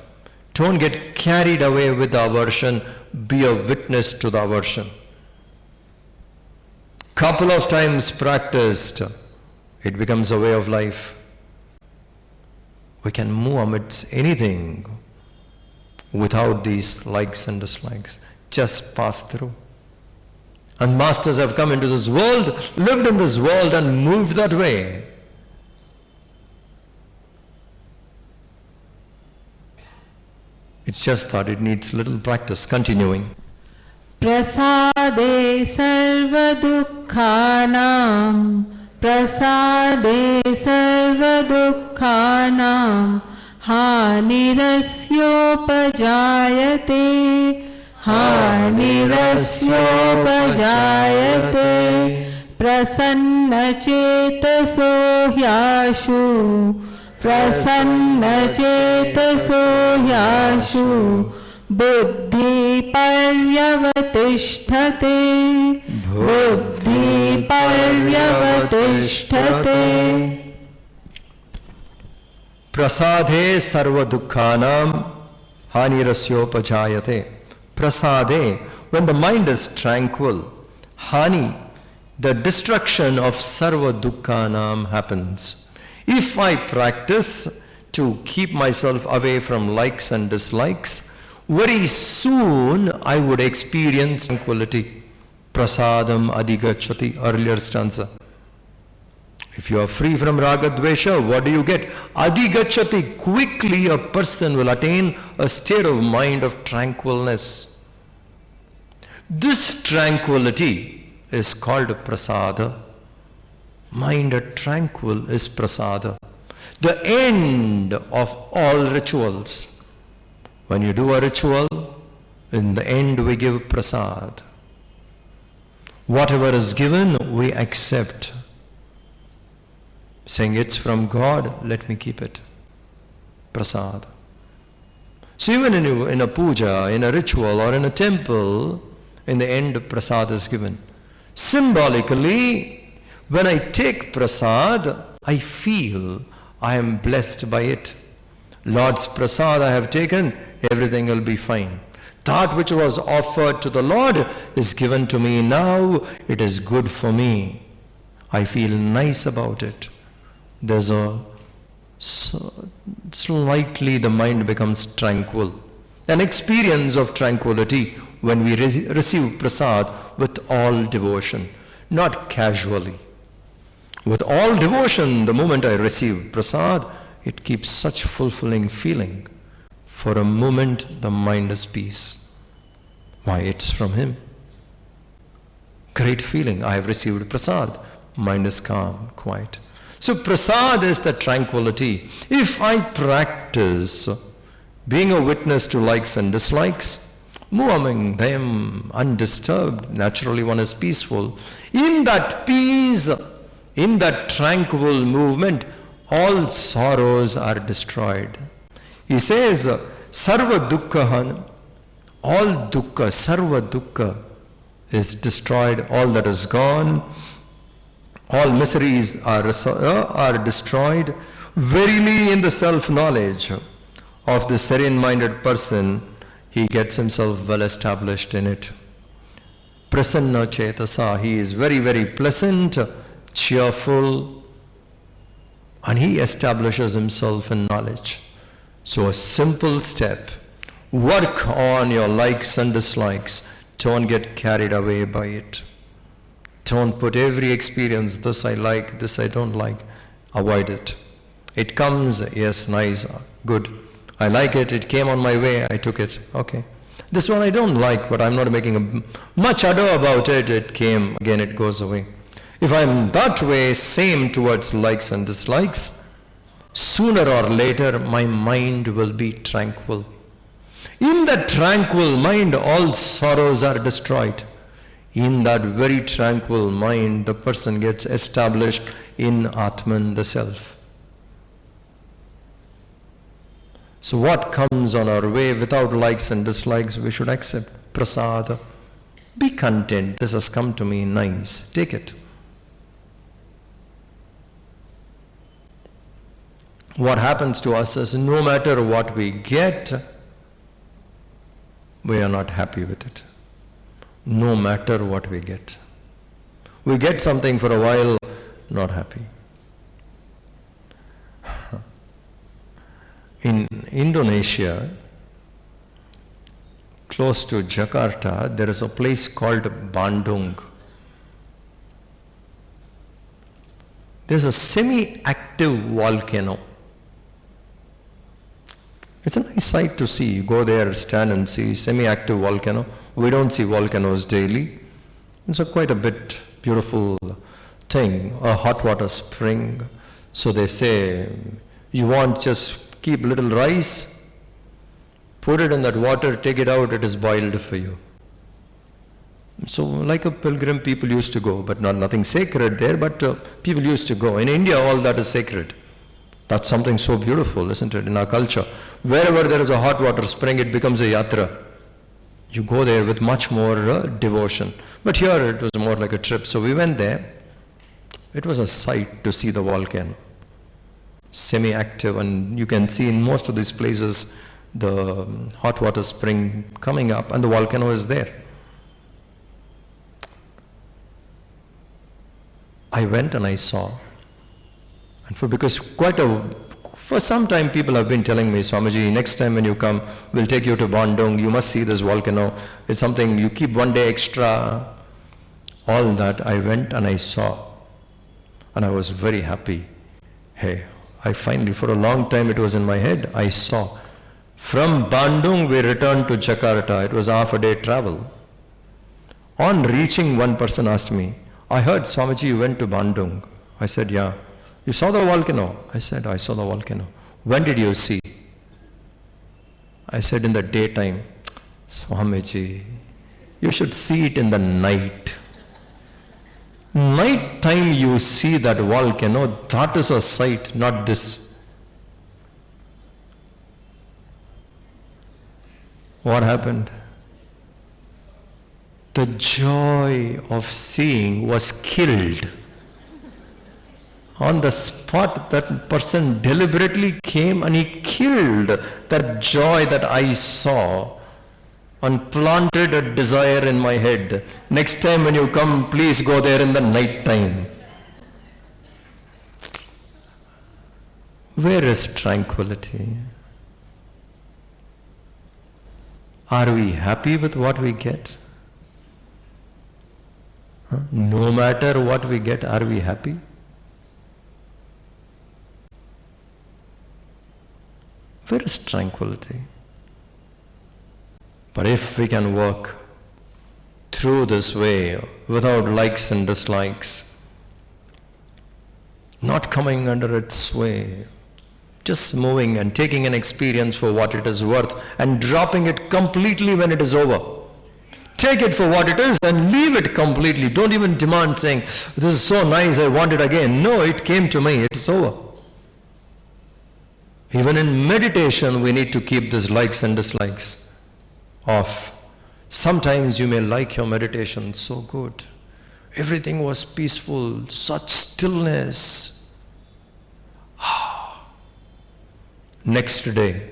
Don't get carried away with the aversion. Be a witness to the aversion. Couple of times practiced, it becomes a way of life. We can move amidst anything without these likes and dislikes. Just pass through. And masters have come into this world, lived in this world and moved that way. It's just that it needs little practice. Continuing. Prasade sarva dukkhanam, prasade sarva dukkhanam, hanirasyopajayate, hanirasyopajayate, prasanna chetaso hyashu, prasanna chetaso hyashu, buddhi paryavatishthate, buddhi paryavatishthate. Prasade sarva dukkhanam hanirasyopajayate. Prasade, when the mind is tranquil, hani, the destruction of sarva dukkhanam happens. If I practice to keep myself away from likes and dislikes, very soon I would experience tranquility. Prasadam adhigacchati, earlier stanza. If you are free from raga dvesha, what do you get? Adhigacchati, quickly a person will attain a state of mind of tranquilness. This tranquility is called prasada. Mind tranquil is prasada. The end of all rituals. When you do a ritual, in the end we give prasad. Whatever is given, we accept. Saying it's from God, let me keep it. Prasad. So even in a puja, in a ritual or in a temple, in the end prasad is given. Symbolically, when I take prasad, I feel I am blessed by it. Lord's prasad I have taken, everything will be fine. That which was offered to the Lord is given to me now, it is good for me. I feel nice about it. There's slightly the mind becomes tranquil. An experience of tranquility when we receive prasad with all devotion, not casually. With all devotion, the moment I receive prasad, it keeps such fulfilling feeling. For a moment, the mind is peace. Why? It's from him. Great feeling. I have received prasad. Mind is calm, quiet. So prasad is the tranquility. If I practice being a witness to likes and dislikes, move among them undisturbed, naturally one is peaceful. In that peace, in that tranquil movement, all sorrows are destroyed. He says, Sarva dukkha, all dukkha, sarva dukkha is destroyed, all that is gone, all miseries are destroyed. Verily in the self-knowledge of the serene-minded person, he gets himself well established in it. Prasanna chetasa, he is very, very pleasant, cheerful, and he establishes himself in knowledge. So a simple step, work on your likes and dislikes. Don't get carried away by it. Don't put every experience, this I like, this I don't like. Avoid it. It comes, yes, nice, good. I like it, it came on my way, I took it, okay. This one I don't like, but I'm not making much ado about it. It came, again it goes away. If I'm that way, same towards likes and dislikes, sooner or later my mind will be tranquil. In that tranquil mind, all sorrows are destroyed. In that very tranquil mind, the person gets established in Atman, the self. So what comes on our way without likes and dislikes, we should accept. Prasada. Be content. This has come to me, nice. Take it. What happens to us is no matter what we get, we are not happy with it. No matter what we get. We get something for a while, not happy. In Indonesia, close to Jakarta, there is a place called Bandung. There's a semi-active volcano. It's a nice sight to see. You go there, stand and see semi-active volcano. We don't see volcanoes daily. It's quite a bit beautiful thing, a hot water spring. So they say, you want just keep little rice, put it in that water, take it out, it is boiled for you. So like a pilgrim, people used to go, but nothing sacred there, but people used to go. In India, all that is sacred. That's something so beautiful, isn't it, in our culture. Wherever there is a hot water spring, it becomes a yatra. You go there with much more devotion. But here it was more like a trip. So we went there. It was a sight to see the volcano. Semi-active, and you can see in most of these places the hot water spring coming up and the volcano is there. I went and I saw. And for some time people have been telling me, Swamiji, next time when you come, we'll take you to Bandung, you must see this volcano. It's something, you keep one day extra. All that I went and I saw. And I was very happy. Hey, I finally, for a long time it was in my head, I saw. From Bandung we returned to Jakarta. It was half a day travel. On reaching, one person asked me, I heard Swamiji you went to Bandung. I said, yeah. You saw the volcano? I said, I saw the volcano. When did you see? I said, in the daytime. Swamiji, you should see it in the night. Night time you see that volcano, that is a sight, not this. What happened? The joy of seeing was killed. On the spot, that person deliberately came and he killed that joy that I saw and planted a desire in my head. Next time when you come, please go there in the night time. Where is tranquility? Are we happy with what we get? No matter what we get, are we happy? Where is tranquility? But if we can work through this way without likes and dislikes, not coming under its sway, just moving and taking an experience for what it is worth and dropping it completely when it is over. Take it for what it is and leave it completely. Don't even demand saying, this is so nice, I want it again. No, it came to me, it's over. Even in meditation, we need to keep these likes and dislikes off. Sometimes you may like your meditation so good. Everything was peaceful, such stillness. Next day,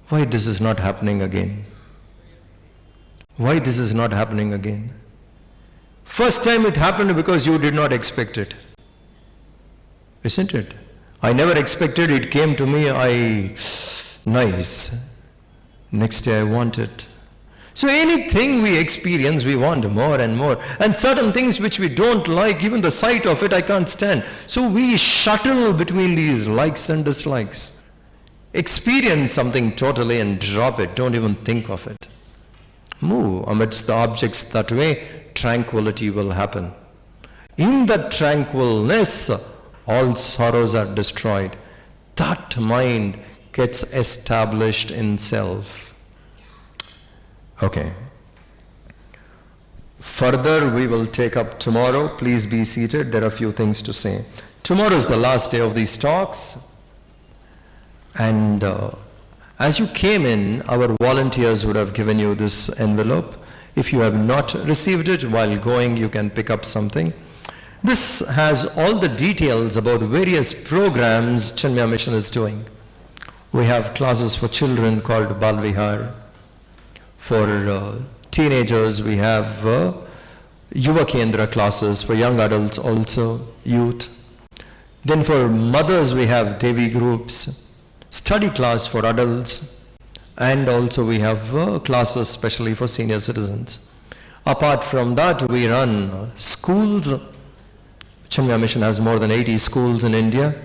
why this is not happening again? Why this is not happening again? First time it happened because you did not expect it. Isn't it? I never expected, it came to me, nice. Next day I want it. So anything we experience, we want more and more. And certain things which we don't like, even the sight of it, I can't stand. So we shuttle between these likes and dislikes. Experience something totally and drop it. Don't even think of it. Move amidst the objects that way, tranquility will happen. In that tranquilness, all sorrows are destroyed. That mind gets established in self. Okay. Further, we will take up tomorrow. Please be seated. There are a few things to say. Tomorrow is the last day of these talks. And as you came in, our volunteers would have given you this envelope. If you have not received it, while going, you can pick up something. This has all the details about various programs Chinmaya Mission is doing. We have classes for children called Bal Vihar. For teenagers, we have Yuva Kendra classes, for young adults also, youth. Then for mothers, we have Devi groups, study class for adults, and also we have classes especially for senior citizens. Apart from that, we run schools. Chinmaya Mission has more than 80 schools in India,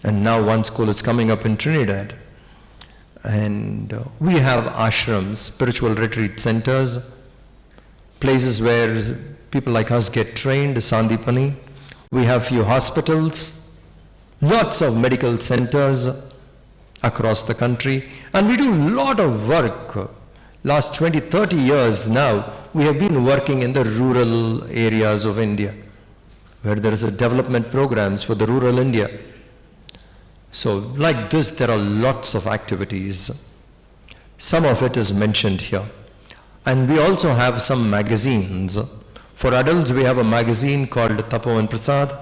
and now one school is coming up in Trinidad. And we have ashrams, spiritual retreat centers, places where people like us get trained, Sandipani. We have few hospitals, lots of medical centers across the country, and we do a lot of work. Last 20-30 years now, we have been working in the rural areas of India, where there is a development programs for the rural India. So like this, there are lots of activities. Some of it is mentioned here. And we also have some magazines. For adults, we have a magazine called Tapo and Prasad.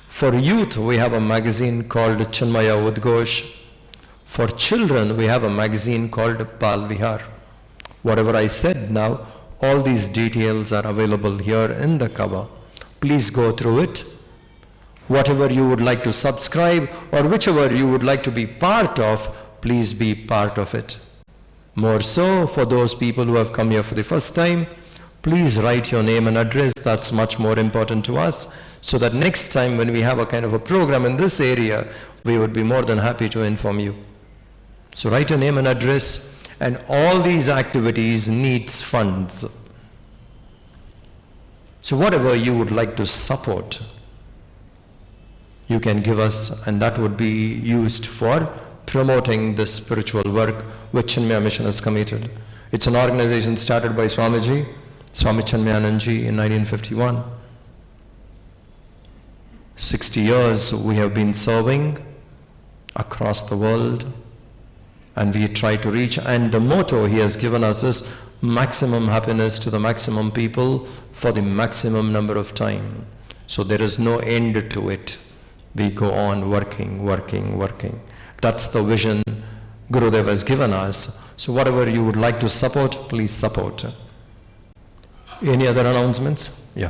For youth, we have a magazine called Chinmaya Udghosh. For children, we have a magazine called Bal Vihar. Whatever I said now, all these details are available here in the cover. Please go through it. Whatever you would like to subscribe or whichever you would like to be part of, please be part of it. More so for those people who have come here for the first time, please write your name and address. That's much more important to us, so that next time when we have a kind of a program in this area, we would be more than happy to inform you. So write your name and address, and all these activities needs funds. So whatever you would like to support, you can give us, and that would be used for promoting this spiritual work which Chinmaya Mission is committed. It's an organization started by Swamiji, Swami Chinmayananji in 1951. 60 years we have been serving across the world, and we try to reach, and the motto he has given us is maximum happiness to the maximum people for the maximum number of time. So there is no end to it. We go on working, working, working. That's the vision Gurudev has given us. So whatever you would like to support, please support. Any other announcements? Yeah.